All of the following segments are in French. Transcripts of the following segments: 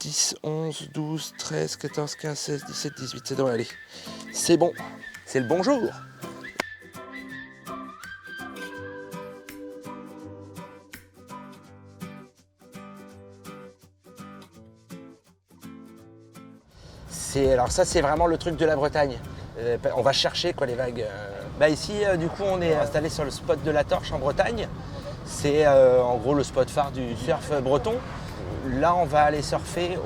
10, 11, 12, 13, 14, 15, 16, 17, 18, ça devrait aller. C'est bon, c'est le bonjour. Alors ça, c'est vraiment le truc de la Bretagne. On va chercher quoi, les vagues. Ici, du coup, on est installé sur le spot de la Torche en Bretagne. C'est en gros le spot phare du surf breton. Là, on va aller surfer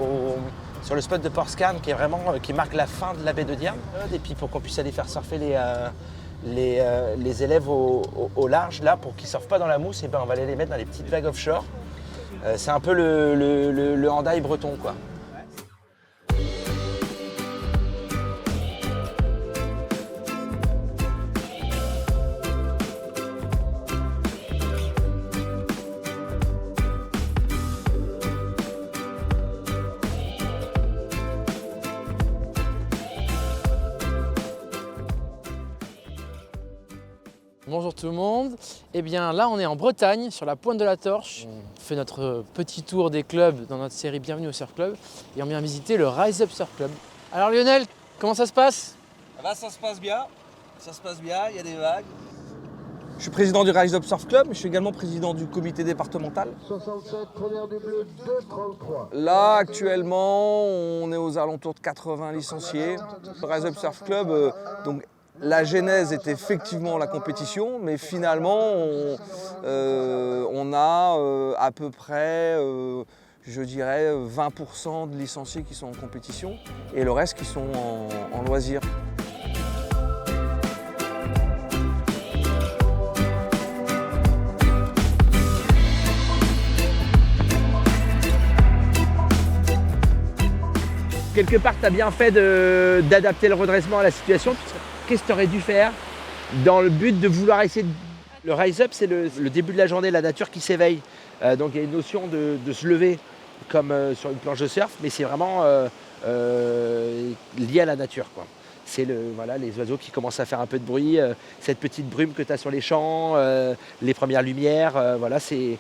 sur le spot de Portscane qui marque la fin de la baie de Diane. Et puis pour qu'on puisse aller faire surfer les élèves au large, là, pour qu'ils ne surfent pas dans la mousse, et ben, on va aller les mettre dans les petites vagues offshore. C'est un peu le handaï breton, quoi. Bonjour tout le monde. Eh bien là on est en Bretagne, sur la pointe de la Torche. On fait notre petit tour des clubs dans notre série Bienvenue au Surf Club et on vient visiter le Rise Up Surf Club. Alors Lionel, comment ça se passe? Ça se passe bien, il y a des vagues. Je suis président du Rise Up Surf Club, mais je suis également président du comité départemental. 67, première du bleu, 2,33. Là, actuellement, on est aux alentours de 80 licenciés. Le Rise Up Surf Club, donc la genèse est effectivement la compétition, mais finalement, on a à peu près, je dirais, 20% de licenciés qui sont en compétition et le reste qui sont en loisirs. Quelque part, tu as bien fait d'adapter le redressement à la situation. Qu'est-ce que tu aurais dû faire dans le but de vouloir essayer de... Le rise up, c'est le début de la journée, la nature qui s'éveille. Donc il y a une notion de se lever comme sur une planche de surf, mais c'est vraiment lié à la nature, quoi. C'est les oiseaux qui commencent à faire un peu de bruit, cette petite brume que tu as sur les champs, les premières lumières, c'est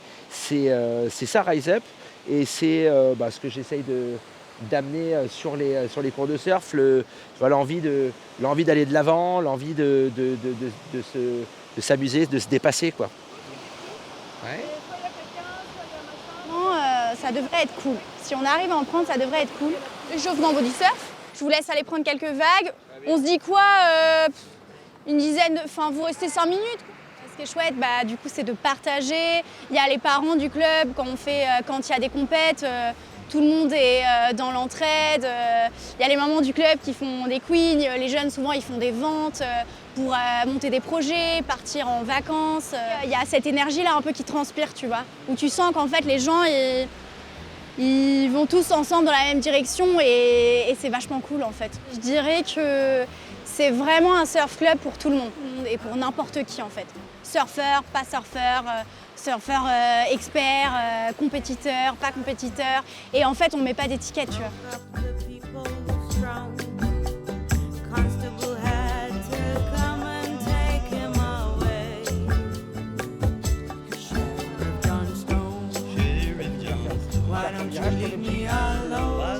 ça rise up. Et c'est ce que j'essaye d'amener sur les cours de surf, l'envie d'aller de l'avant, l'envie de s'amuser, de se dépasser, quoi. Ouais. Ça devrait être cool. Si on arrive à en prendre, ça devrait être cool. Je chauffe dans body surf, je vous laisse aller prendre quelques vagues. On se dit quoi, une dizaine, vous restez 5 minutes. Ce qui est chouette, du coup, c'est de partager. Il y a les parents du club, quand il y a des compètes, tout le monde est dans l'entraide. Il y a les mamans du club qui font des queens, les jeunes souvent ils font des ventes pour monter des projets, partir en vacances. Il y a cette énergie-là un peu qui transpire, tu vois, où tu sens qu'en fait les gens ils vont tous ensemble dans la même direction et c'est vachement cool en fait. Je dirais que c'est vraiment un surf club pour tout le monde et pour n'importe qui en fait. Surfeur, pas surfeur, surfeur expert, compétiteur, pas compétiteur. Et en fait, on ne met pas d'étiquette, tu vois.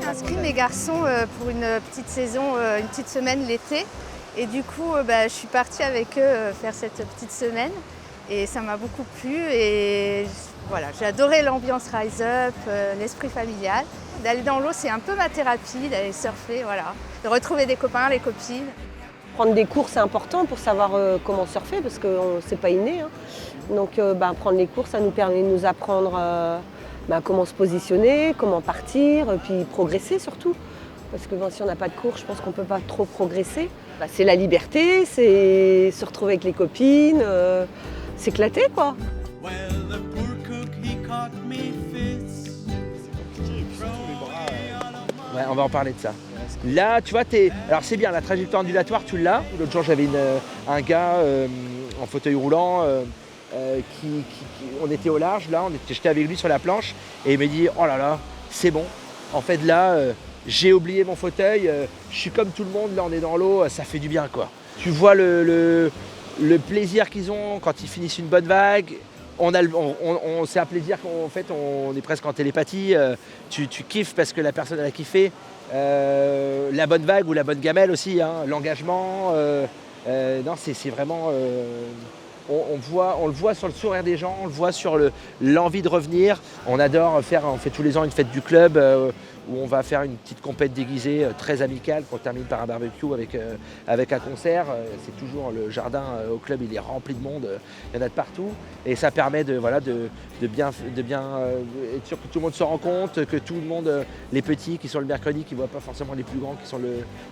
J'ai inscrit mes garçons pour une petite saison, une petite semaine l'été. Et du coup, je suis partie avec eux faire cette petite semaine. Et ça m'a beaucoup plu et voilà, j'ai adoré l'ambiance Rise Up, l'esprit familial. D'aller dans l'eau, c'est un peu ma thérapie, d'aller surfer, voilà. De retrouver des copains, les copines. Prendre des cours, c'est important pour savoir comment surfer parce que c'est pas inné. Hein. Donc prendre les cours, ça nous permet de nous apprendre comment se positionner, comment partir, puis progresser surtout. Parce que si on n'a pas de cours, je pense qu'on ne peut pas trop progresser. C'est la liberté, c'est se retrouver avec les copines, s'éclater quoi. Ouais, on va en parler de ça. Là, tu vois, alors c'est bien, la trajectoire ondulatoire, tu l'as. L'autre jour, j'avais un gars en fauteuil roulant on était au large, là, j'étais avec lui sur la planche et il m'a dit « Oh là là, c'est bon. En fait, là, j'ai oublié mon fauteuil, je suis comme tout le monde, là, on est dans l'eau, ça fait du bien, quoi. » Tu vois le plaisir qu'ils ont quand ils finissent une bonne vague, c'est un plaisir qu'en fait on est presque en télépathie. Tu kiffes parce que la personne elle a kiffé. La bonne vague ou la bonne gamelle aussi, hein, l'engagement. Non, c'est vraiment. On le voit sur le sourire des gens, on le voit sur l'envie de revenir. On adore on fait tous les ans une fête du club où on va faire une petite compète déguisée très amicale qu'on termine par un barbecue avec un concert. C'est toujours le jardin au club, il est rempli de monde, il y en a de partout. Et ça permet de bien être sûr que tout le monde se rend compte, que tout le monde, les petits qui sont le mercredi, qui ne voient pas forcément les plus grands qui sont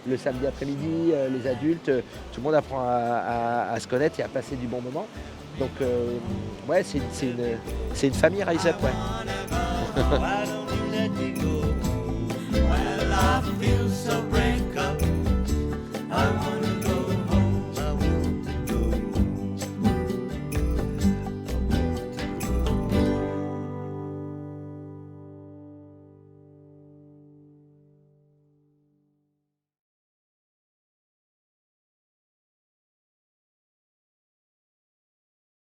le samedi après-midi, les adultes, tout le monde apprend à se connaître et à passer du bon moment. Donc ouais, c'est une famille Rise Up, ouais.